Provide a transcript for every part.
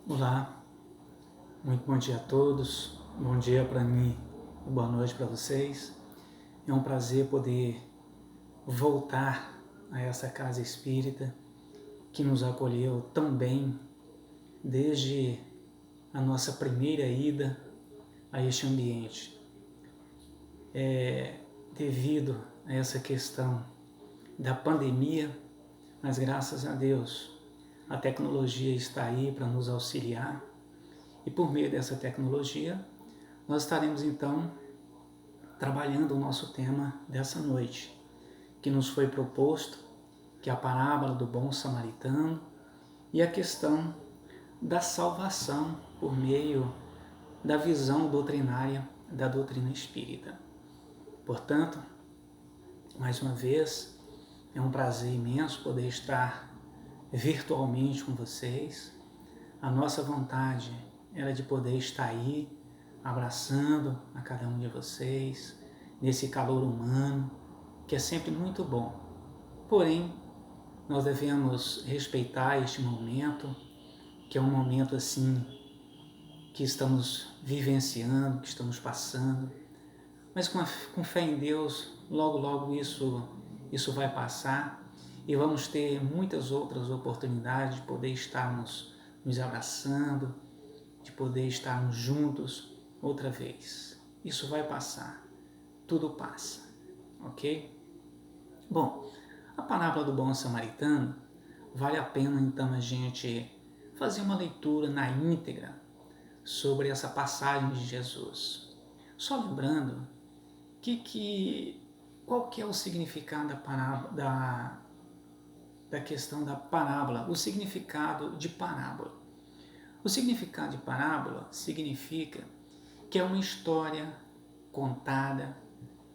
Olá, muito bom dia a todos, bom dia para mim e boa noite para vocês. É um prazer poder voltar a essa casa espírita que nos acolheu tão bem desde a nossa primeira ida a este ambiente. Devido a essa questão da pandemia, mas graças a Deus a tecnologia está aí para nos auxiliar. E por meio dessa tecnologia, nós estaremos então trabalhando o nosso tema dessa noite, que nos foi proposto, que é a parábola do bom samaritano e a questão da salvação por meio da visão doutrinária da doutrina espírita. Portanto, mais uma vez, é um prazer imenso poder estar virtualmente com vocês. A nossa vontade era de poder estar aí, abraçando a cada um de vocês, nesse calor humano, que é sempre muito bom. Porém, nós devemos respeitar este momento, que é um momento assim, que estamos vivenciando, que estamos passando, mas com fé em Deus, logo, logo isso vai passar e vamos ter muitas outras oportunidades de poder estarmos nos abraçando, de poder estarmos juntos outra vez. Isso vai passar, tudo passa, ok? Bom, a parábola do bom samaritano, vale a pena então a gente fazer uma leitura na íntegra sobre essa passagem de Jesus. Só lembrando qual que é o significado da questão da parábola, o significado de parábola. O significado de parábola significa que é uma história contada,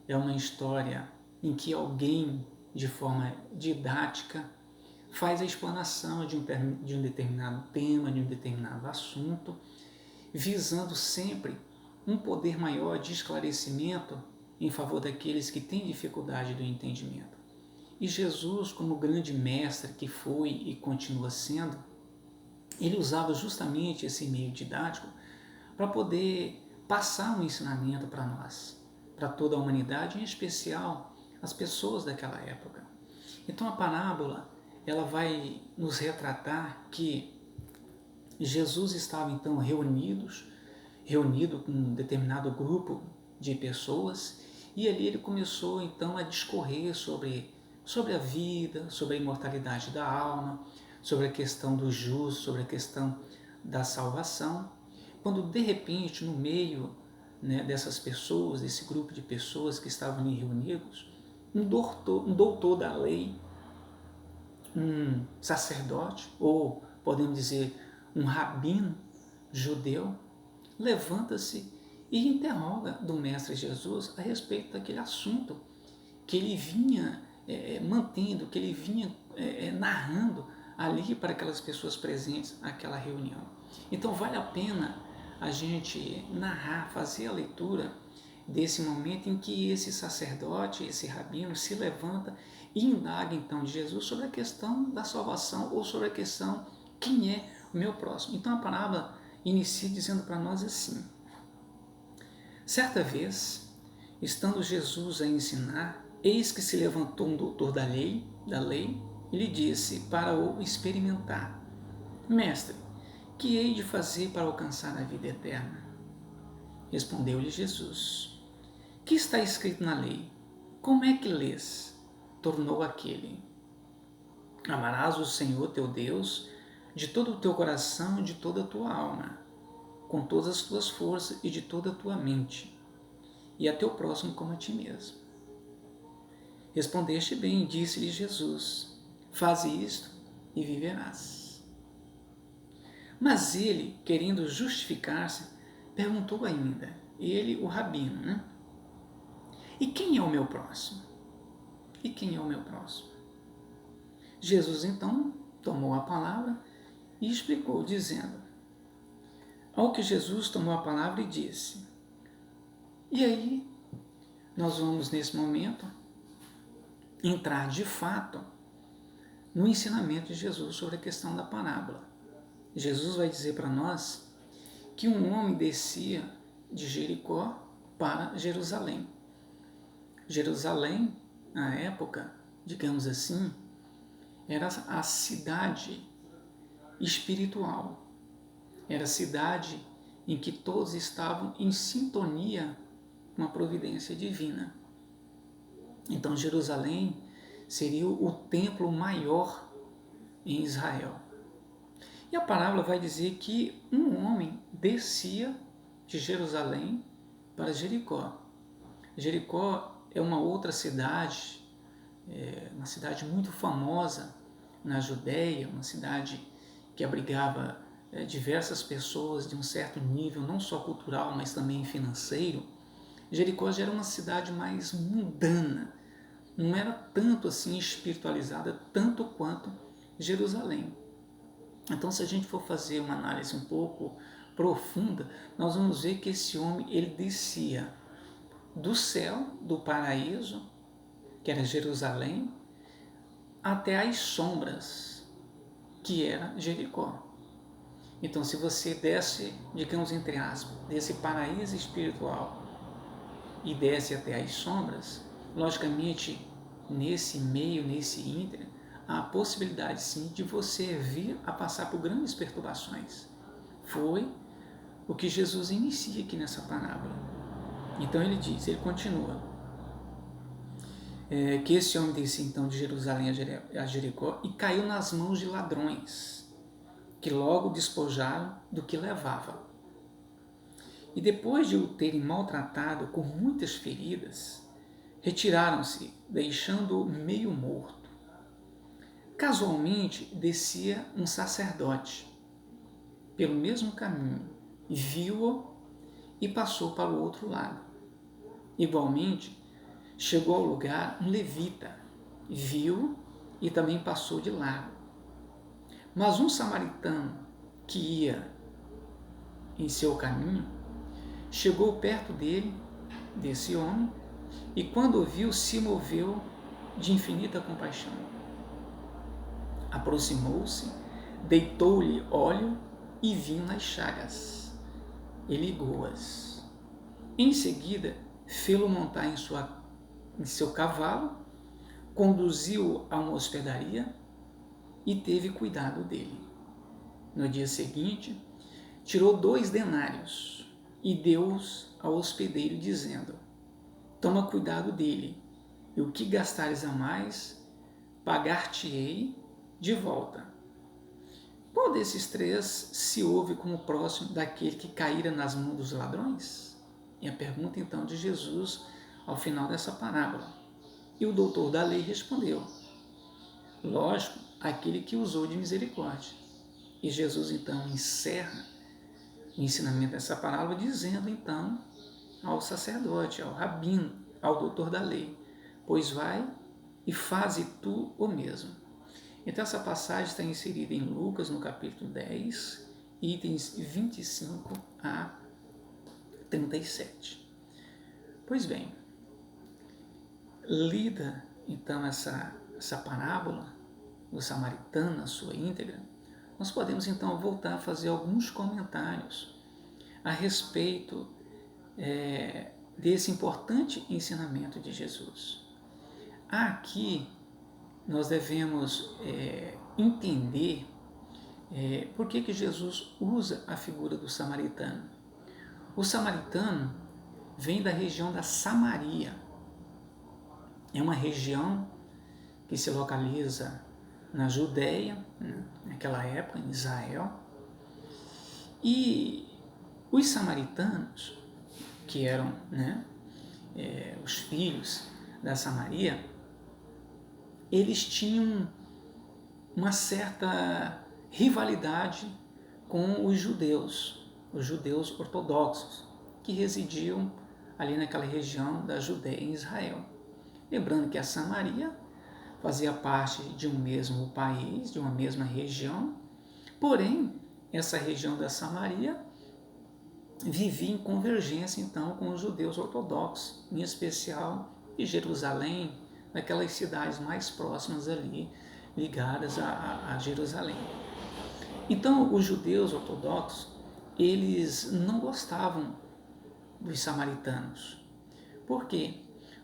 é uma história em que alguém, de forma didática, faz a explanação de um determinado tema, de um determinado assunto, visando sempre um poder maior de esclarecimento em favor daqueles que têm dificuldade do entendimento. E Jesus, como grande mestre que foi e continua sendo, ele usava justamente esse meio didático para poder passar um ensinamento para nós, para toda a humanidade, em especial as pessoas daquela época. Então a parábola, ela vai nos retratar que Jesus estava então reunido com um determinado grupo de pessoas e ali ele começou então a discorrer sobre a vida, sobre a imortalidade da alma, sobre a questão do justo, sobre a questão da salvação, quando de repente no meio dessas pessoas, desse grupo de pessoas que estavam ali reunidos, um doutor da lei, um sacerdote, ou podemos dizer um rabino judeu, levanta-se e interroga do Mestre Jesus a respeito daquele assunto que ele vinha mantendo, que ele vinha narrando ali para aquelas pessoas presentes naquela reunião. Então vale a pena a gente narrar, fazer a leitura desse momento em que esse sacerdote, esse rabino, se levanta e indaga então de Jesus sobre a questão da salvação ou sobre a questão quem é o meu próximo. Então a parábola inicia dizendo para nós assim: certa vez, estando Jesus a ensinar, eis que se levantou um doutor da lei, e lhe disse para o experimentar: Mestre, que hei de fazer para alcançar a vida eterna? Respondeu-lhe Jesus: Que está escrito na lei? Como é que lês? Tornou aquele: Amarás o Senhor teu Deus de todo o teu coração e de toda a tua alma, com todas as tuas forças e de toda a tua mente, e a teu próximo como a ti mesmo. Respondeste bem, disse-lhe Jesus: Faze isto e viverás. Mas ele, querendo justificar-se, perguntou ainda, ele, o rabino, E quem é o meu próximo? E quem é o meu próximo? Jesus então tomou a palavra e explicou, dizendo: Ao que Jesus tomou a palavra e disse. E aí, nós vamos nesse momento entrar de fato no ensinamento de Jesus sobre a questão da parábola. Jesus vai dizer para nós que um homem descia de Jericó para Jerusalém. Jerusalém, na época, digamos assim, era a cidade espiritual. Era a cidade em que todos estavam em sintonia com a providência divina. Então, Jerusalém seria o templo maior em Israel. E a parábola vai dizer que um homem descia de Jerusalém para Jericó. Jericó é uma outra cidade, uma cidade muito famosa na Judéia, uma cidade que abrigava diversas pessoas de um certo nível, não só cultural, mas também financeiro. Jericó já era uma cidade mais mundana, não era tanto assim espiritualizada, tanto quanto Jerusalém. Então, se a gente for fazer uma análise um pouco profunda, nós vamos ver que esse homem, ele descia do céu, do paraíso, que era Jerusalém, até as sombras, que era Jericó. Então, se você desce, digamos entre aspas, desse paraíso espiritual e desce até as sombras, logicamente, nesse meio, nesse ínter, há a possibilidade sim de você vir a passar por grandes perturbações. Foi o que Jesus inicia aqui nessa parábola. Então ele diz, ele continua, que esse homem descia então de Jerusalém a Jericó e caiu nas mãos de ladrões, que logo despojaram do que levava. E depois de o terem maltratado com muitas feridas, retiraram-se, deixando-o meio morto. Casualmente descia um sacerdote pelo mesmo caminho, viu-o e passou para o outro lado. Igualmente, chegou ao lugar um levita, viu e também passou de largo. Mas um samaritano que ia em seu caminho, chegou perto desse homem, e quando o viu, se moveu de infinita compaixão. Aproximou-se, deitou-lhe óleo e vinho nas chagas, e ligou-as. Em seguida, fê-lo montar em seu cavalo, conduziu-o a uma hospedaria e teve cuidado dele. No dia seguinte, tirou 2 denários e deu-os ao hospedeiro, dizendo: toma cuidado dele, e o que gastares a mais, pagar-te-ei de volta. Qual desses 3 se ouve como próximo daquele que caíra nas mãos dos ladrões? É a pergunta então de Jesus ao final dessa parábola. E o doutor da lei respondeu: lógico, aquele que usou de misericórdia. E Jesus então encerra o ensinamento dessa parábola dizendo então ao sacerdote, ao rabino, ao doutor da lei: pois vai e faze tu o mesmo. Então essa passagem está inserida em Lucas, no capítulo 10, itens 25 a 37. Pois bem, lida então essa parábola do samaritano na sua íntegra, nós podemos então voltar a fazer alguns comentários a respeito desse importante ensinamento de Jesus. Aqui nós devemos entender por que Jesus usa a figura do samaritano. O samaritano vem da região da Samaria. É uma região que se localiza na Judéia, naquela época, em Israel. E os samaritanos, que eram os filhos da Samaria, eles tinham uma certa rivalidade com os judeus ortodoxos, que residiam ali naquela região da Judéia, em Israel. Lembrando que a Samaria fazia parte de um mesmo país, de uma mesma região, porém, essa região da Samaria vivia em convergência, então, com os judeus ortodoxos, em especial de Jerusalém, naquelas cidades mais próximas ali, ligadas a Jerusalém. Então, os judeus ortodoxos, eles não gostavam dos samaritanos. Por quê?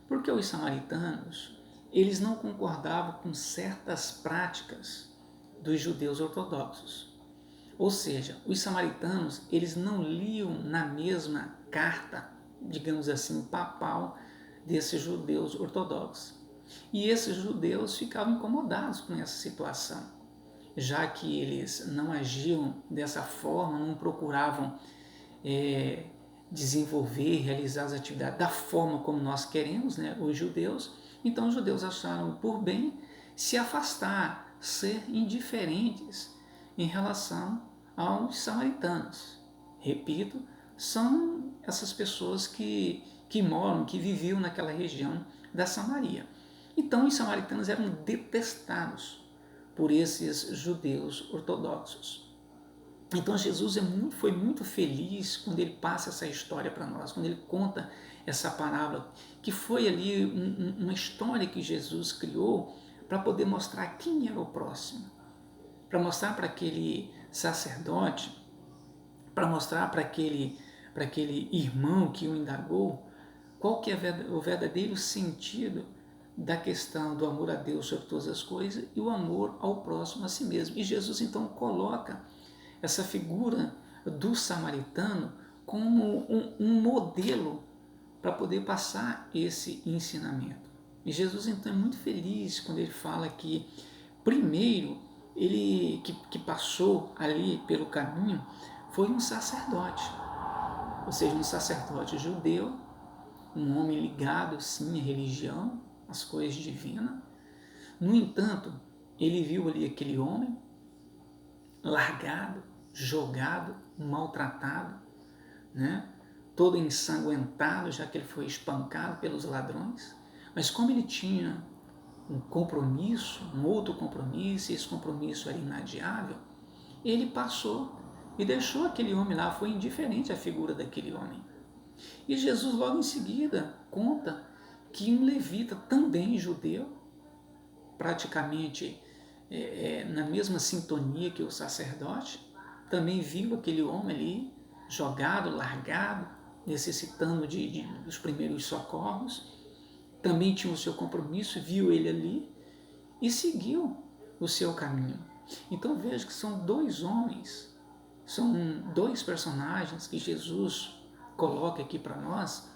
Porque os samaritanos, eles não concordavam com certas práticas dos judeus ortodoxos. Ou seja, os samaritanos, eles não liam na mesma carta, digamos assim, papal desses judeus ortodoxos. E esses judeus ficavam incomodados com essa situação, já que eles não agiam dessa forma, não procuravam desenvolver, realizar as atividades da forma como nós queremos, né, os judeus. Então os judeus acharam por bem se afastar, ser indiferentes em relação aos samaritanos. Repito, são essas pessoas que moram, que viviam naquela região da Samaria. Então os samaritanos eram detestados por esses judeus ortodoxos. Então Jesus foi muito feliz quando ele passa essa história para nós, quando ele conta essa parábola, que foi ali uma história que Jesus criou para poder mostrar quem era o próximo, para mostrar para aquele sacerdote, para mostrar para aquele irmão que o indagou, qual que é o verdadeiro sentido da questão do amor a Deus sobre todas as coisas e o amor ao próximo a si mesmo. E Jesus então coloca essa figura do samaritano como um modelo para poder passar esse ensinamento. E Jesus então é muito feliz quando ele fala que primeiro ele que passou ali pelo caminho foi um sacerdote, ou seja, um sacerdote judeu, um homem ligado sim à religião, às coisas divinas. No entanto, ele viu ali aquele homem largado, jogado, maltratado, né? Todo ensanguentado, já que ele foi espancado pelos ladrões. Mas como ele tinha um compromisso, um outro compromisso, e esse compromisso era inadiável, ele passou e deixou aquele homem lá, foi indiferente à figura daquele homem. E Jesus logo em seguida conta que um levita, também judeu, praticamente na mesma sintonia que o sacerdote, também viu aquele homem ali jogado, largado, necessitando dos primeiros socorros, também tinha o seu compromisso, viu ele ali e seguiu o seu caminho. Então veja que são dois homens, são dois personagens que Jesus coloca aqui para nós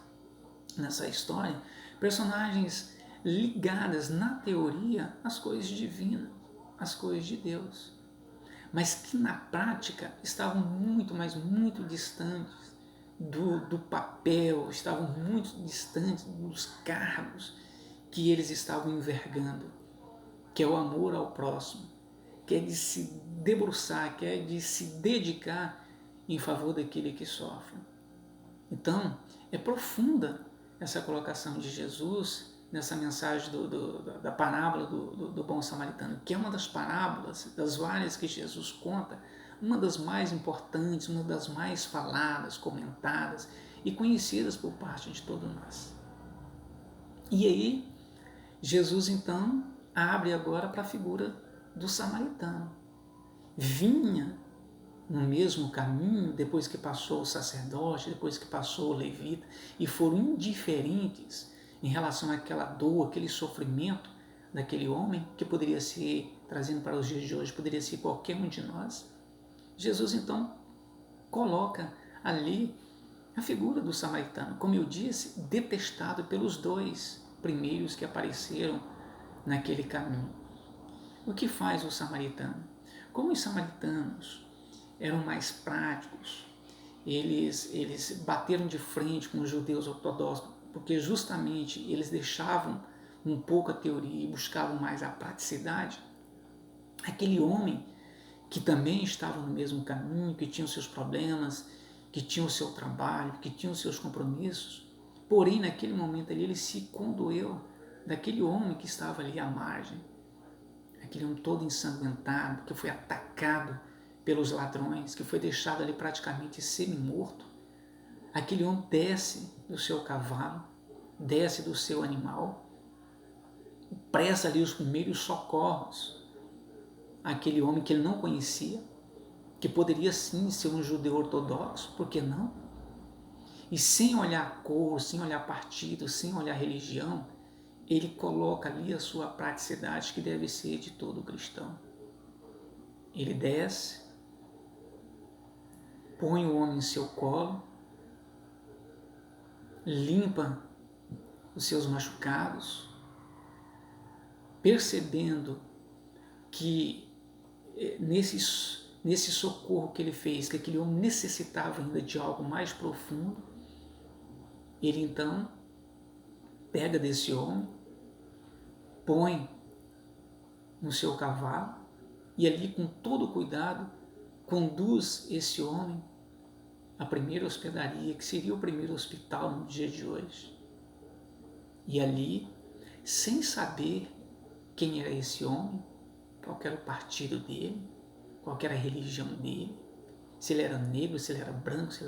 nessa história, personagens ligadas na teoria às coisas divinas, às coisas de Deus, mas que na prática estavam muito, mas muito distantes do papel, estavam muito distantes dos cargos que eles estavam envergando, que é o amor ao próximo, que é de se debruçar, que é de se dedicar em favor daquele que sofre. Então, é profunda essa colocação de Jesus nessa mensagem da parábola do bom samaritano, que é uma das parábolas, das várias que Jesus conta, uma das mais importantes, uma das mais faladas, comentadas e conhecidas por parte de todos nós. E aí, Jesus então abre agora para a figura do samaritano. Vinha no mesmo caminho, depois que passou o sacerdote, depois que passou o levita, e foram indiferentes em relação àquela dor, aquele sofrimento daquele homem, que poderia ser, trazendo para os dias de hoje, poderia ser qualquer um de nós. Jesus então coloca ali a figura do samaritano, como eu disse, detestado pelos dois primeiros que apareceram naquele caminho. O que faz o samaritano? Como os samaritanos eram mais práticos, eles bateram de frente com os judeus ortodoxos, porque justamente eles deixavam um pouco a teoria e buscavam mais a praticidade. Aquele homem que também estava no mesmo caminho, que tinha os seus problemas, que tinha o seu trabalho, que tinha os seus compromissos, porém naquele momento ali ele se condoeu daquele homem que estava ali à margem, aquele homem todo ensanguentado, que foi atacado pelos ladrões, que foi deixado ali praticamente semi-morto. Aquele homem desce do seu cavalo, desce do seu animal, presta ali os primeiros socorros àquele homem que ele não conhecia, que poderia sim ser um judeu ortodoxo, por que não? E sem olhar cor, sem olhar partido, sem olhar religião, ele coloca ali a sua praticidade que deve ser de todo cristão. Ele desce, põe o homem em seu colo, limpa os seus machucados, percebendo que nesse socorro que ele fez, que aquele homem necessitava ainda de algo mais profundo, ele então pega desse homem, põe no seu cavalo e ali com todo cuidado conduz esse homem à primeira hospedaria, que seria o primeiro hospital no dia de hoje. E ali, sem saber quem era esse homem, qual era o partido dele, qual era a religião dele, se ele era negro, se ele era branco, se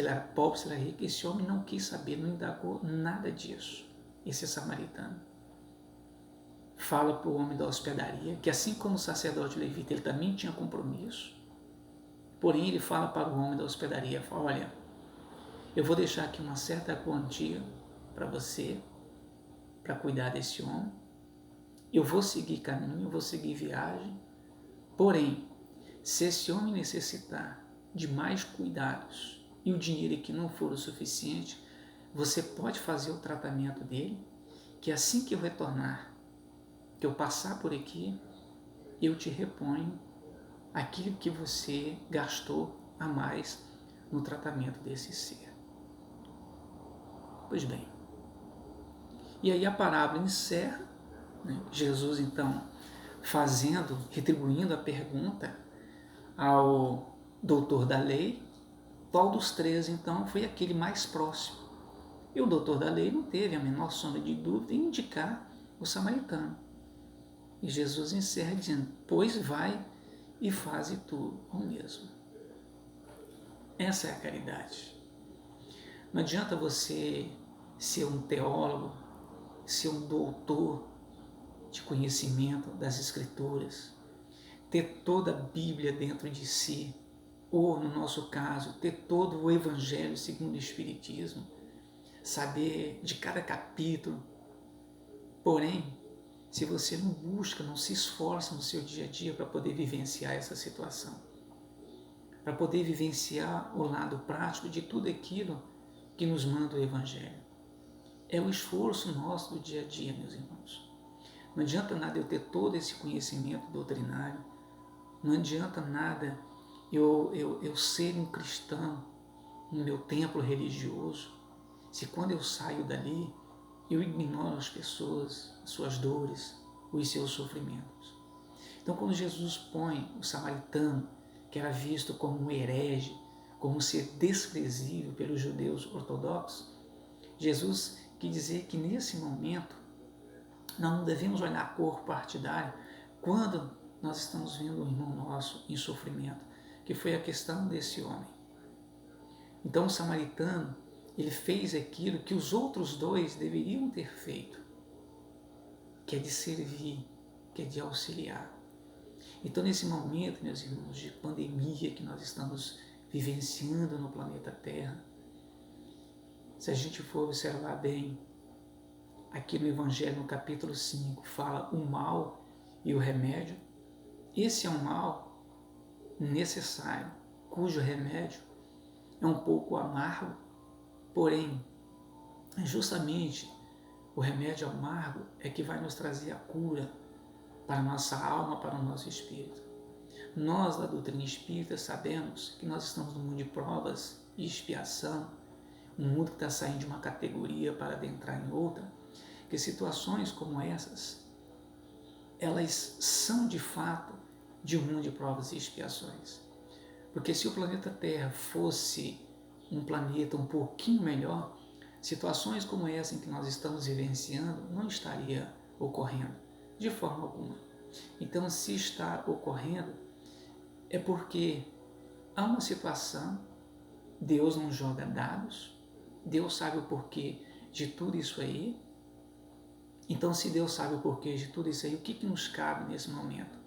ele era pobre, se ele era rico, esse homem não quis saber, não indagou nada disso. Esse samaritano fala para o homem da hospedaria que, assim como o sacerdote levita, ele também tinha compromisso. Porém, ele fala para o homem da hospedaria, fala, olha, eu vou deixar aqui uma certa quantia para você, para cuidar desse homem. Eu vou seguir caminho, eu vou seguir viagem. Porém, se esse homem necessitar de mais cuidados e o dinheiro aqui não for o suficiente, você pode fazer o tratamento dele, que assim que eu retornar, que eu passar por aqui, eu te reponho aquilo que você gastou a mais no tratamento desse ser. Pois bem, e aí a parábola encerra, né? Jesus então retribuindo a pergunta ao doutor da lei, qual dos três então foi aquele mais próximo. E o doutor da lei não teve a menor sombra de dúvida em indicar o samaritano. E Jesus encerra dizendo, pois vai e faze tu o mesmo. Essa é a caridade. Não adianta você ser um teólogo, ser um doutor de conhecimento das Escrituras, ter toda a Bíblia dentro de si, ou, no nosso caso, ter todo o Evangelho segundo o Espiritismo, saber de cada capítulo. Porém, se você não busca, não se esforça no seu dia a dia para poder vivenciar essa situação, para poder vivenciar o lado prático de tudo aquilo que nos manda o Evangelho. É o esforço nosso do dia a dia, meus irmãos. Não adianta nada eu ter todo esse conhecimento doutrinário, não adianta nada eu ser um cristão no meu templo religioso, se quando eu saio dali eu ignoro as pessoas, as suas dores, os seus sofrimentos. Então, quando Jesus põe o samaritano, que era visto como um herege, como um ser desprezível pelos judeus ortodoxos, Jesus quis dizer que nesse momento nós não devemos olhar a cor partidária quando nós estamos vendo um irmão nosso em sofrimento, que foi a questão desse homem. Então o samaritano, ele fez aquilo que os outros dois deveriam ter feito, que é de servir, que é de auxiliar. Então nesse momento, meus irmãos, de pandemia que nós estamos vivenciando no planeta Terra, se a gente for observar bem, aqui no Evangelho, no capítulo 5, fala o mal e o remédio. Esse é um mal necessário, cujo remédio é um pouco amargo, porém, justamente o remédio amargo é que vai nos trazer a cura para a nossa alma, para o nosso espírito. Nós, da doutrina espírita, sabemos que nós estamos num mundo de provas e expiação, um mundo que está saindo de uma categoria para adentrar em outra, que situações como essas, elas são de fato de um mundo de provas e expiações. Porque se o planeta Terra fosse um planeta um pouquinho melhor, situações como essa em que nós estamos vivenciando não estaria ocorrendo de forma alguma. Então, se está ocorrendo, é porque há uma situação, Deus não joga dados, Deus sabe o porquê de tudo isso aí. Então, se Deus sabe o porquê de tudo isso aí, o que nos cabe nesse momento?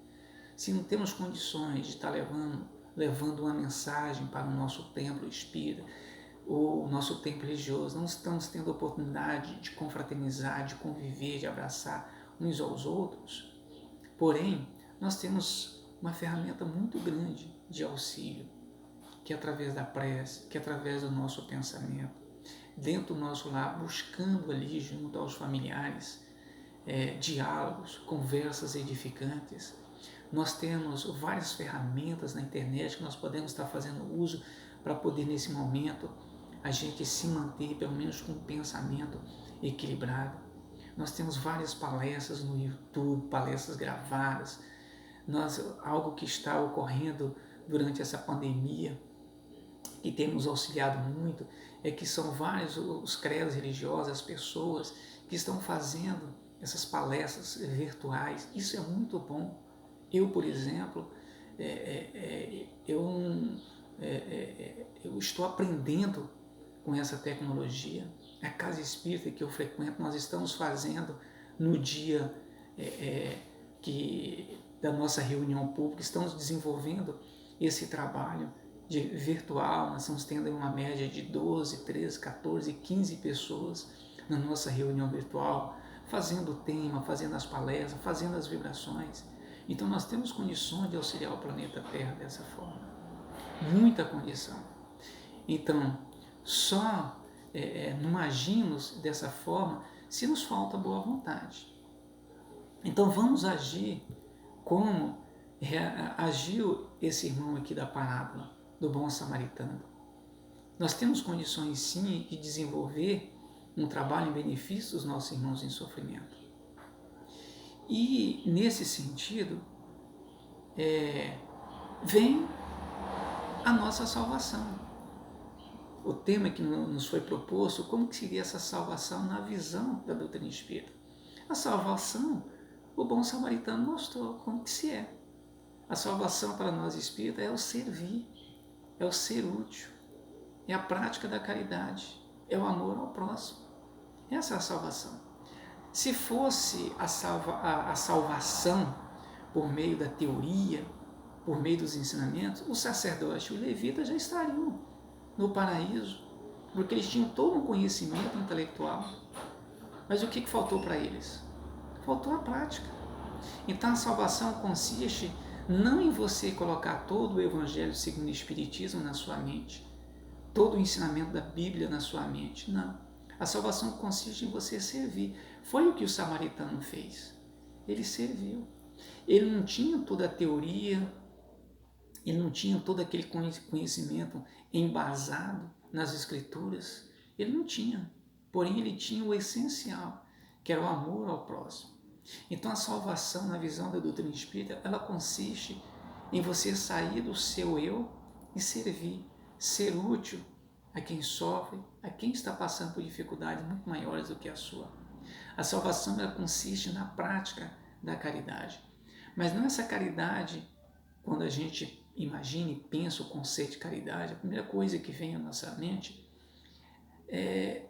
Se não temos condições de estar levando levando uma mensagem para o nosso templo espírita, o nosso templo religioso. Não estamos tendo a oportunidade de confraternizar, de conviver, de abraçar uns aos outros. Porém, nós temos uma ferramenta muito grande de auxílio, que é através da prece, que é através do nosso pensamento, dentro do nosso lar, buscando ali junto aos familiares, diálogos, conversas edificantes. Nós temos várias ferramentas na internet que nós podemos estar fazendo uso para poder, nesse momento, a gente se manter, pelo menos com um pensamento equilibrado. Nós temos várias palestras no YouTube, palestras gravadas. Algo que está ocorrendo durante essa pandemia, que tem nos auxiliado muito, é que são vários os credos religiosos, as pessoas que estão fazendo essas palestras virtuais. Isso é muito bom. Eu, por exemplo, eu estou aprendendo com essa tecnologia. A casa espírita que eu frequento, nós estamos fazendo no dia da nossa reunião pública, estamos desenvolvendo esse trabalho virtual. Nós estamos tendo uma média de 12, 13, 14, 15 pessoas na nossa reunião virtual, fazendo o tema, fazendo as palestras, fazendo as vibrações. Então nós temos condições de auxiliar o planeta Terra dessa forma. Muita condição. Então, só não agimos dessa forma se nos falta boa vontade. Então vamos agir como agiu esse irmão aqui da parábola do bom samaritano. Nós temos condições sim de desenvolver um trabalho em benefício dos nossos irmãos em sofrimento. E nesse sentido vem a nossa salvação. O tema que nos foi proposto, como que seria essa salvação na visão da doutrina espírita? A salvação, o bom samaritano mostrou como que se é. A salvação para nós espíritas é o servir, é o ser útil, é a prática da caridade, é o amor ao próximo. Essa é a salvação. Se fosse a salvação por meio da teoria, por meio dos ensinamentos, o sacerdote e o levita já estariam no paraíso, porque eles tinham todo um conhecimento intelectual. Mas o que faltou para eles? Faltou a prática. Então a salvação consiste não em você colocar todo o Evangelho segundo o Espiritismo na sua mente, todo o ensinamento da Bíblia na sua mente, não. A salvação consiste em você servir. Foi o que o samaritano fez. Ele serviu. Ele não tinha toda a teoria, ele não tinha todo aquele conhecimento embasado nas Escrituras. Ele não tinha. Porém, ele tinha o essencial, que era o amor ao próximo. Então, a salvação, na visão da doutrina espírita, ela consiste em você sair do seu eu e servir, ser útil a quem sofre, a quem está passando por dificuldades muito maiores do que a sua. A salvação, ela consiste na prática da caridade. Mas não essa caridade, quando a gente imagina e pensa o conceito de caridade, a primeira coisa que vem à nossa mente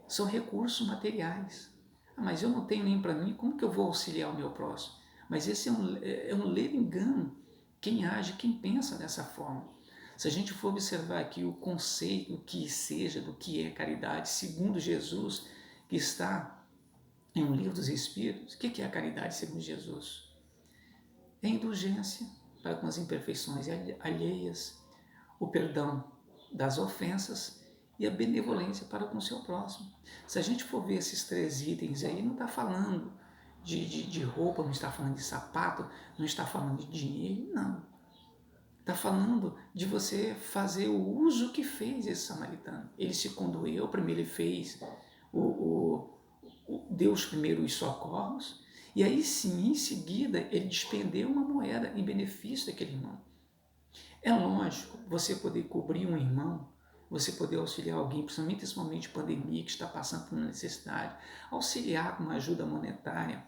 são recursos materiais. Mas eu não tenho nem para mim, como que eu vou auxiliar o meu próximo? Mas esse é um ledo engano. Quem age, quem pensa dessa forma. Se a gente for observar aqui o conceito do que é caridade, segundo Jesus, que está em um livro dos Espíritos, o que é a caridade segundo Jesus? É a indulgência para com as imperfeições alheias, o perdão das ofensas e a benevolência para com o seu próximo. Se a gente for ver esses 3 itens aí, não está falando de roupa, não está falando de sapato, não está falando de dinheiro, não. Está falando de você fazer o uso que fez esse samaritano. Ele se condoeu, primeiro ele fez Deus primeiro os socorros, e aí sim, em seguida, ele despendeu uma moeda em benefício daquele irmão. É lógico, você poder cobrir um irmão, você poder auxiliar alguém, principalmente nesse momento de pandemia que está passando por uma necessidade, auxiliar com uma ajuda monetária,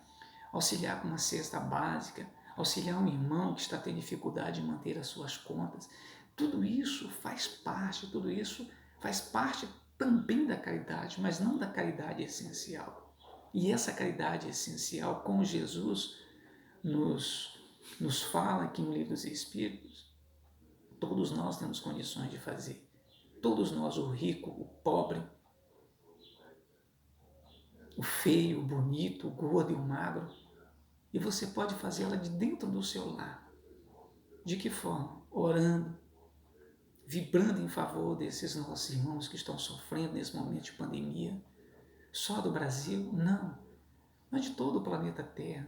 auxiliar com uma cesta básica, auxiliar um irmão que está tendo dificuldade de manter as suas contas. Tudo isso faz parte também da caridade, mas não da caridade essencial. E essa caridade essencial, como Jesus nos fala aqui no Livro dos Espíritos, Todos nós temos condições de fazer. Todos nós, o rico, o pobre, o feio, o bonito, o gordo e o magro. E você pode fazê-la de dentro do seu lar. De que forma? Orando, vibrando em favor desses nossos irmãos que estão sofrendo nesse momento de pandemia. Só do Brasil? Não, mas de todo o planeta Terra.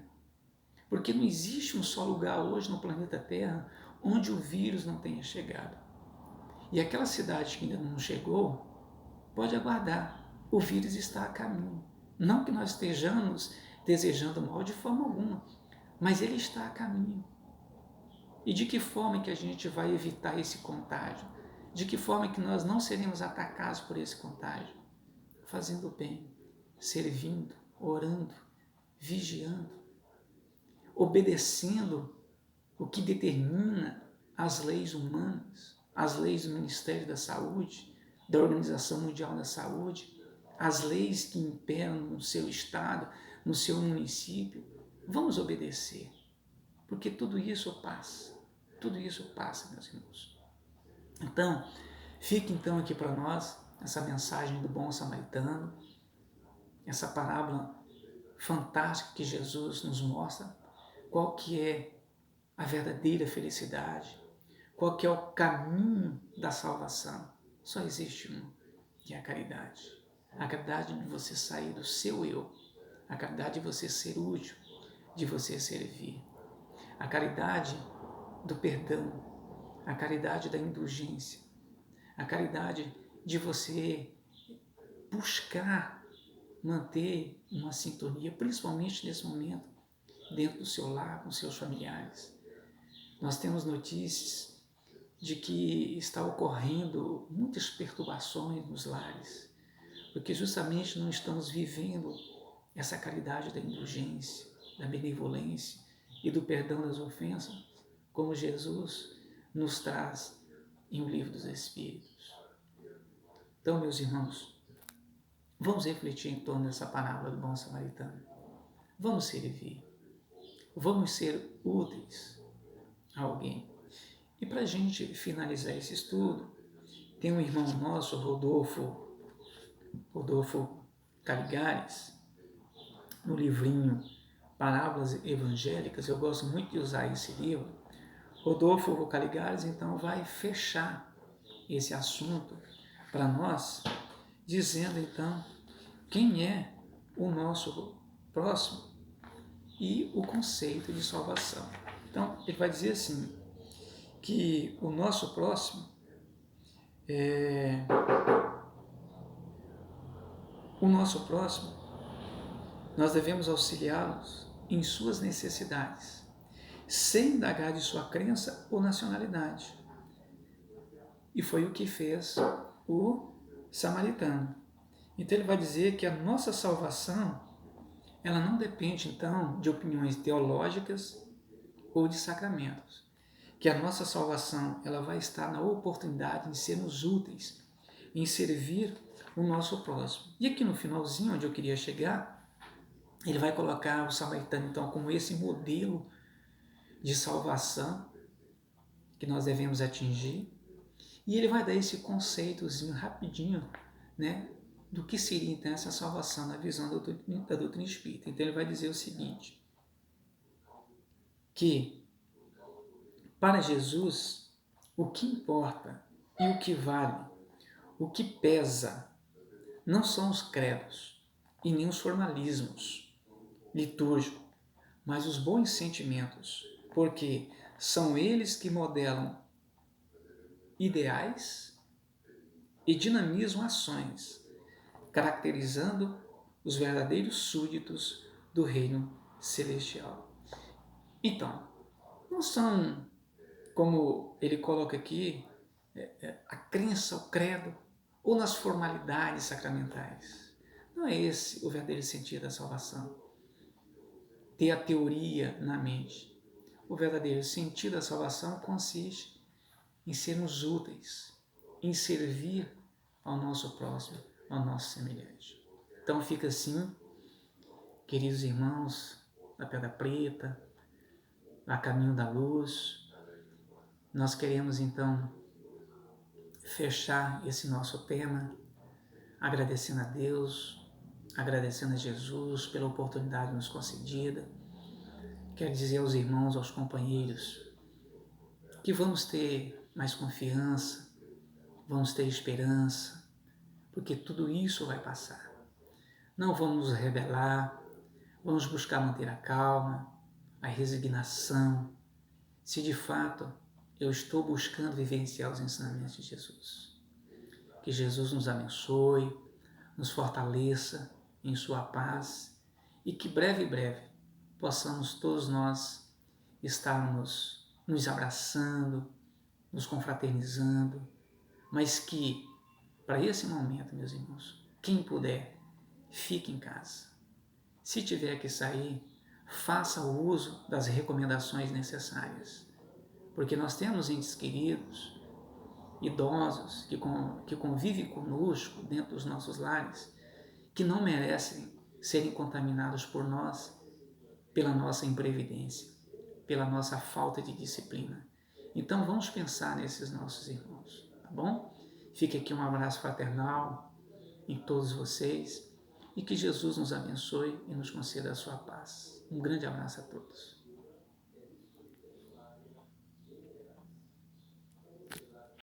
Porque não existe um só lugar hoje no planeta Terra onde o vírus não tenha chegado. E aquela cidade que ainda não chegou, pode aguardar. O vírus está a caminho. Não que nós estejamos desejando mal de forma alguma, mas ele está a caminho. E de que forma que a gente vai evitar esse contágio? De que forma que nós não seremos atacados por esse contágio? Fazendo o bem, servindo, orando, vigiando, obedecendo o que determina as leis humanas, as leis do Ministério da Saúde, da Organização Mundial da Saúde, as leis que imperam no seu estado, no seu município. Vamos obedecer, porque tudo isso passa, meus irmãos. Então, fica então aqui para nós essa mensagem do bom samaritano, essa parábola fantástica que Jesus nos mostra, qual que é a verdadeira felicidade, qual que é o caminho da salvação. Só existe um, que é a caridade. A caridade de você sair do seu eu, a caridade de você ser útil, de você servir. A caridade do perdão, a caridade da indulgência, a caridade de você buscar manter uma sintonia, principalmente nesse momento, dentro do seu lar, com seus familiares. Nós temos notícias de que está ocorrendo muitas perturbações nos lares, porque justamente não estamos vivendo essa caridade da indulgência, da benevolência e do perdão das ofensas, como Jesus nos traz em O Livro dos Espíritos. Então, meus irmãos, vamos refletir em torno dessa parábola do bom samaritano. Vamos servir. Vamos ser úteis a alguém. E para a gente finalizar esse estudo, tem um irmão nosso, Rodolfo Caligares, no livrinho Parábolas Evangélicas. Eu gosto muito de usar esse livro. Rodolfo Caligares, então, vai fechar esse assunto para nós, dizendo, então, quem é o nosso próximo e o conceito de salvação. Então, ele vai dizer assim, que o nosso próximo nós devemos auxiliá-los em suas necessidades, sem indagar de sua crença ou nacionalidade. E foi o que fez o samaritano. Então ele vai dizer que a nossa salvação, ela não depende então de opiniões teológicas ou de sacramentos. Que a nossa salvação, ela vai estar na oportunidade de sermos úteis, em servir o nosso próximo. E aqui no finalzinho, onde eu queria chegar, ele vai colocar o samaritano, então, como esse modelo de salvação que nós devemos atingir. E ele vai dar esse conceitozinho rapidinho, né, do que seria, então, essa salvação na visão da doutrina espírita. Então, ele vai dizer o seguinte, que para Jesus, o que importa e o que vale, o que pesa, não são os credos e nem os formalismos litúrgicos, mas os bons sentimentos, porque são eles que modelam ideais e dinamizam ações, caracterizando os verdadeiros súditos do reino celestial. Então, não são, como ele coloca aqui, a crença, o credo, ou nas formalidades sacramentais. Não é esse o verdadeiro sentido da salvação. Ter a teoria na mente. O verdadeiro sentido da salvação consiste em sermos úteis, em servir ao nosso próximo, ao nosso semelhante. Então fica assim, queridos irmãos da Pedra Preta, a caminho da luz, Nós queremos então fechar esse nosso tema agradecendo a Deus, agradecendo a Jesus pela oportunidade nos concedida. Quero dizer aos irmãos, aos companheiros, que vamos ter mais confiança, vamos ter esperança, porque tudo isso vai passar. Não vamos nos rebelar, vamos buscar manter a calma, a resignação, se de fato eu estou buscando vivenciar os ensinamentos de Jesus. Que Jesus nos abençoe, nos fortaleça em sua paz e que breve possamos todos nós estarmos nos abraçando, nos confraternizando, mas que para esse momento, meus irmãos, quem puder, fique em casa. Se tiver que sair, faça o uso das recomendações necessárias, porque nós temos entes queridos, idosos, que convivem conosco dentro dos nossos lares, que não merecem serem contaminados por nós pela nossa imprevidência, pela nossa falta de disciplina. Então vamos pensar nesses nossos irmãos, tá bom? Fica aqui um abraço fraternal em todos vocês e que Jesus nos abençoe e nos conceda a sua paz. Um grande abraço a todos.